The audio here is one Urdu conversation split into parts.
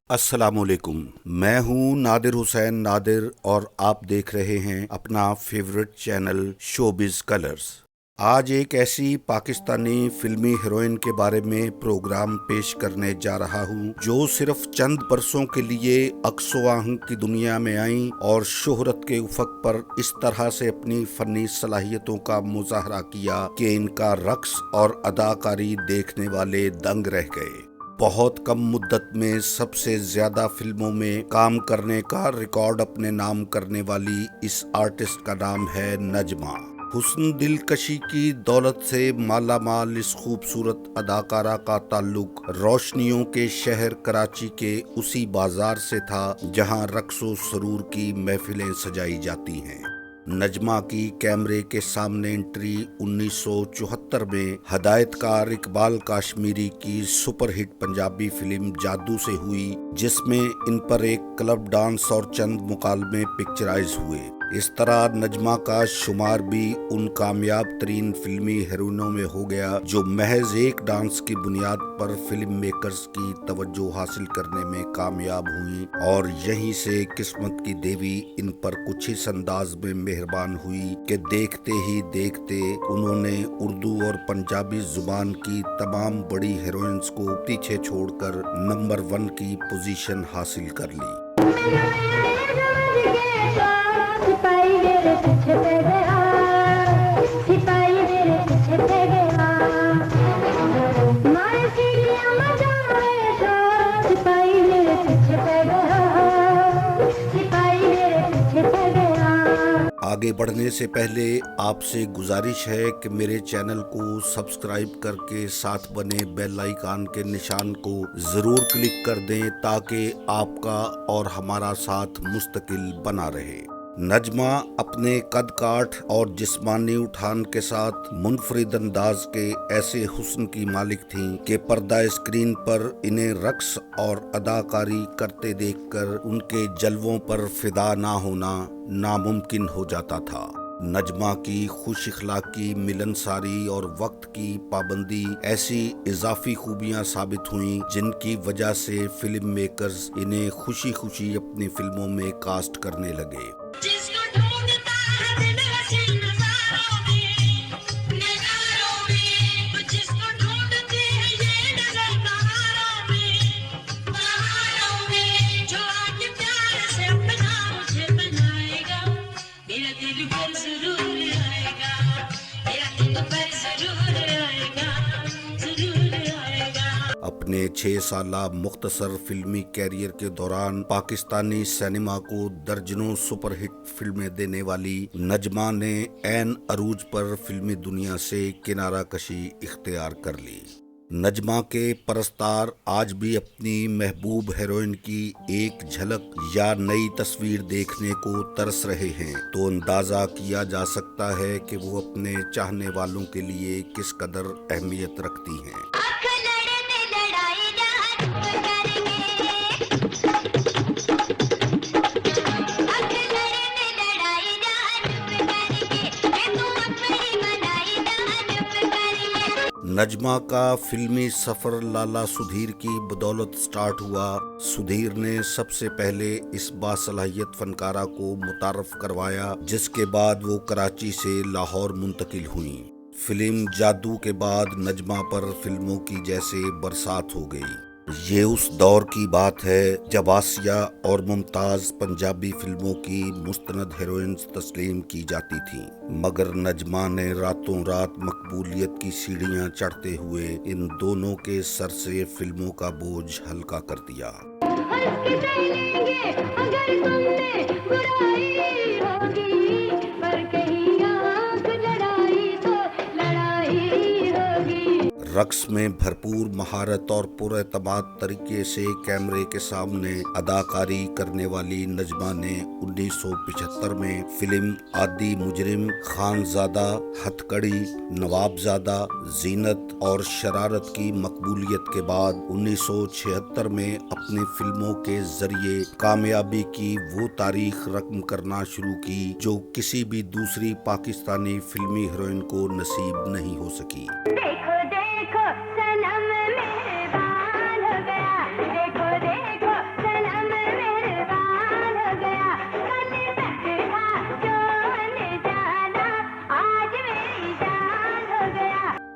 السلام علیکم، میں ہوں نادر حسین نادر اور آپ دیکھ رہے ہیں اپنا فیورٹ چینل شوبز کلرز۔ آج ایک ایسی پاکستانی فلمی ہیروئن کے بارے میں پروگرام پیش کرنے جا رہا ہوں جو صرف چند برسوں کے لیے عکس و آہنگ کی دنیا میں آئیں اور شہرت کے افق پر اس طرح سے اپنی فنی صلاحیتوں کا مظاہرہ کیا کہ ان کا رقص اور اداکاری دیکھنے والے دنگ رہ گئے۔ بہت کم مدت میں سب سے زیادہ فلموں میں کام کرنے کا ریکارڈ اپنے نام کرنے والی اس آرٹسٹ کا نام ہے نجمہ۔ حسن دلکشی کی دولت سے مالا مال اس خوبصورت اداکارہ کا تعلق روشنیوں کے شہر کراچی کے اسی بازار سے تھا جہاں رقص و سرور کی محفلیں سجائی جاتی ہیں۔ نجمہ کی کیمرے کے سامنے انٹری 1974 میں ہدایت کار اقبال کاشمیری کی سپر ہٹ پنجابی فلم جادو سے ہوئی، جس میں ان پر ایک کلب ڈانس اور چند مکالمے پکچرائز ہوئے۔ اس طرح نجمہ کا شمار بھی ان کامیاب ترین فلمی ہیروئنوں میں ہو گیا جو محض ایک ڈانس کی بنیاد پر فلم میکرز کی توجہ حاصل کرنے میں کامیاب ہوئیں، اور یہیں سے قسمت کی دیوی ان پر کچھ اس انداز میں مہربان ہوئی کہ دیکھتے ہی دیکھتے انہوں نے اردو اور پنجابی زبان کی تمام بڑی ہیروئنز کو پیچھے چھوڑ کر نمبر 1 کی پوزیشن حاصل کر لی۔ آگے بڑھنے سے پہلے آپ سے گزارش ہے کہ میرے چینل کو سبسکرائب کر کے ساتھ بنے بیل آئیکن کے نشان کو ضرور کلک کر دیں تاکہ آپ کا اور ہمارا ساتھ مستقل بنا رہے۔ نجمہ اپنے قد کاٹ اور جسمانی اٹھان کے ساتھ منفرد انداز کے ایسے حسن کی مالک تھیں کہ پردہ اسکرین پر انہیں رقص اور اداکاری کرتے دیکھ کر ان کے جلووں پر فدا نہ ہونا ناممکن ہو جاتا تھا۔ نجمہ کی خوش اخلاقی، ملنساری اور وقت کی پابندی ایسی اضافی خوبیاں ثابت ہوئیں جن کی وجہ سے فلم میکرز انہیں خوشی خوشی اپنی فلموں میں کاسٹ کرنے لگے۔ اپنے 6 سالہ مختصر فلمی کیریئر کے دوران پاکستانی سینما کو درجنوں سپر ہٹ فلمیں دینے والی نجمہ نے عین عروج پر فلمی دنیا سے کنارہ کشی اختیار کر لی۔ نجمہ کے پرستار آج بھی اپنی محبوب ہیروئن کی ایک جھلک یا نئی تصویر دیکھنے کو ترس رہے ہیں تو اندازہ کیا جا سکتا ہے کہ وہ اپنے چاہنے والوں کے لیے کس قدر اہمیت رکھتی ہیں۔ نجمہ کا فلمی سفر لالا سدھیر کی بدولت سٹارٹ ہوا۔ سدھیر نے سب سے پہلے اس باصلاحیت فنکارہ کو متعارف کروایا، جس کے بعد وہ کراچی سے لاہور منتقل ہوئیں۔ فلم جادو کے بعد نجمہ پر فلموں کی جیسے برسات ہو گئی۔ یہ اس دور کی بات ہے جب آسیہ اور ممتاز پنجابی فلموں کی مستند ہیروئنز تسلیم کی جاتی تھیں، مگر نجمہ نے راتوں رات مقبولیت کی سیڑھیاں چڑھتے ہوئے ان دونوں کے سر سے فلموں کا بوجھ ہلکا کر دیا۔ رقص میں بھرپور مہارت اور پر اعتماد طریقے سے کیمرے کے سامنے اداکاری کرنے والی نجمہ نے 1975 میں فلم عادی مجرم، خانزادہ، ہتھ کڑی، نوابزادہ، زینت اور شرارت کی مقبولیت کے بعد 1976 میں اپنی فلموں کے ذریعے کامیابی کی وہ تاریخ رقم کرنا شروع کی جو کسی بھی دوسری پاکستانی فلمی ہیروئن کو نصیب نہیں ہو سکی۔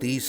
30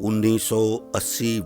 1980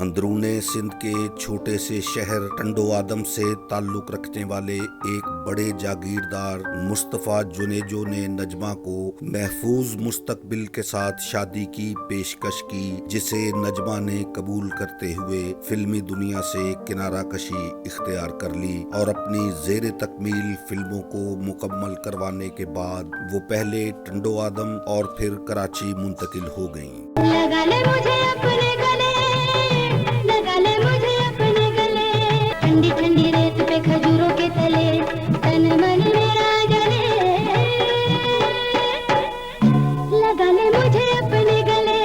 اندرون سندھ کے چھوٹے سے شہر ٹنڈو آدم سے تعلق رکھنے والے ایک بڑے جاگیردار مصطفیٰ جنیجو نے نجمہ کو محفوظ مستقبل کے ساتھ شادی کی پیشکش کی، جسے نجمہ نے قبول کرتے ہوئے فلمی دنیا سے کنارہ کشی اختیار کر لی اور اپنی زیر تکمیل فلموں کو مکمل کروانے کے بعد وہ پہلے ٹنڈو آدم اور پھر کراچی منتقل ہو گئیں۔ لگا لے مجھے اپنے گلے، لگا لے مجھے اپنے گلے، ٹھنڈی ٹھنڈی ریت پہ کھجوروں کے تلے، تن من میرا جلے، لگا لے مجھے اپنے گلے۔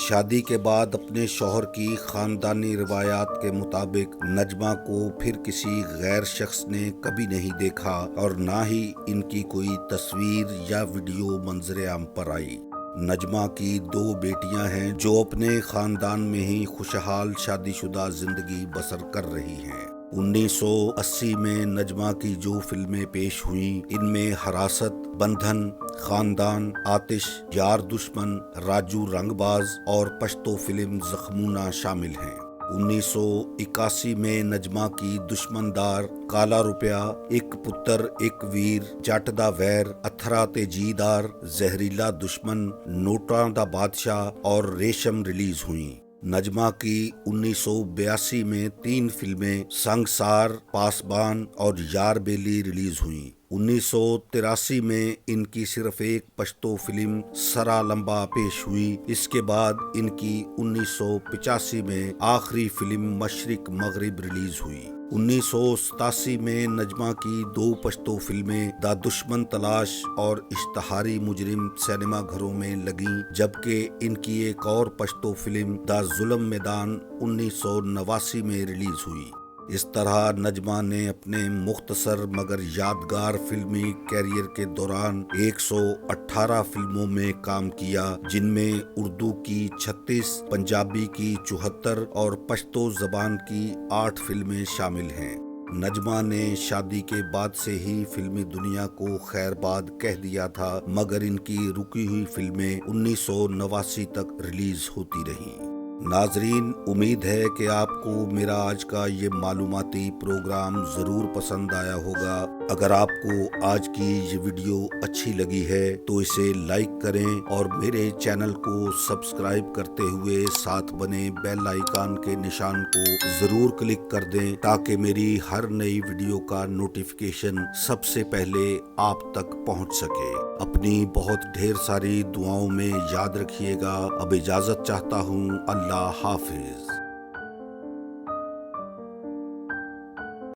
شادی کے بعد اپنے شوہر کی خاندانی روایات کے مطابق نجمہ کو پھر کسی غیر شخص نے کبھی نہیں دیکھا اور نہ ہی ان کی کوئی تصویر یا ویڈیو منظر عام پر آئی۔ نجمہ کی 2 بیٹیاں ہیں جو اپنے خاندان میں ہی خوشحال شادی شدہ زندگی بسر کر رہی ہیں۔ 1980 میں نجمہ کی جو فلمیں پیش ہوئیں ان میں حراست، بندھن، خاندان، آتش، یار دشمن، راجو رنگ باز اور پشتو فلم زخمونہ شامل ہیں۔ 1981 میں نجمہ کی دشمن دار، کالا روپیہ، ایک پتر ایک ویر، جٹ دا ویر، اتھرا تے جیدار، زہریلا دشمن، نوٹاں دا بادشاہ اور ریشم ریلیز ہوئیں۔ نجمہ کی 1982 میں 3 فلمیں سنگسار، پاسبان اور یار بیلی ریلیز ہوئیں۔ 1983 میں ان کی صرف ایک پشتو فلم سرا لمبا پیش ہوئی۔ اس کے بعد ان کی 1985 میں آخری فلم مشرق مغرب ریلیز ہوئی۔ 1987 میں نجمہ کی 2 پشتو فلمیں دا دشمن تلاش اور اشتہاری مجرم سینما گھروں میں لگیں، جبکہ ان کی ایک اور پشتو فلم دا ظلم میدان 1989 میں ریلیز ہوئی۔ اس طرح نجمہ نے اپنے مختصر مگر یادگار فلمی کیریئر کے دوران 118 فلموں میں کام کیا، جن میں اردو کی 36، پنجابی کی 74 اور پشتو زبان کی 8 فلمیں شامل ہیں۔ نجمہ نے شادی کے بعد سے ہی فلمی دنیا کو خیر باد کہہ دیا تھا، مگر ان کی رکی ہوئی فلمیں 1989 تک ریلیز ہوتی رہیں۔ ناظرین، امید ہے کہ آپ کو میرا آج کا یہ معلوماتی پروگرام ضرور پسند آیا ہوگا۔ اگر آپ کو آج کی یہ ویڈیو اچھی لگی ہے تو اسے لائک کریں اور میرے چینل کو سبسکرائب کرتے ہوئے ساتھ بنے بیل آئیکن کے نشان کو ضرور کلک کر دیں تاکہ میری ہر نئی ویڈیو کا نوٹیفیکیشن سب سے پہلے آپ تک پہنچ سکے۔ اپنی بہت ڈھیر ساری دعاؤں میں یاد رکھیے گا۔ اب اجازت چاہتا ہوں۔ اللہ حافظ۔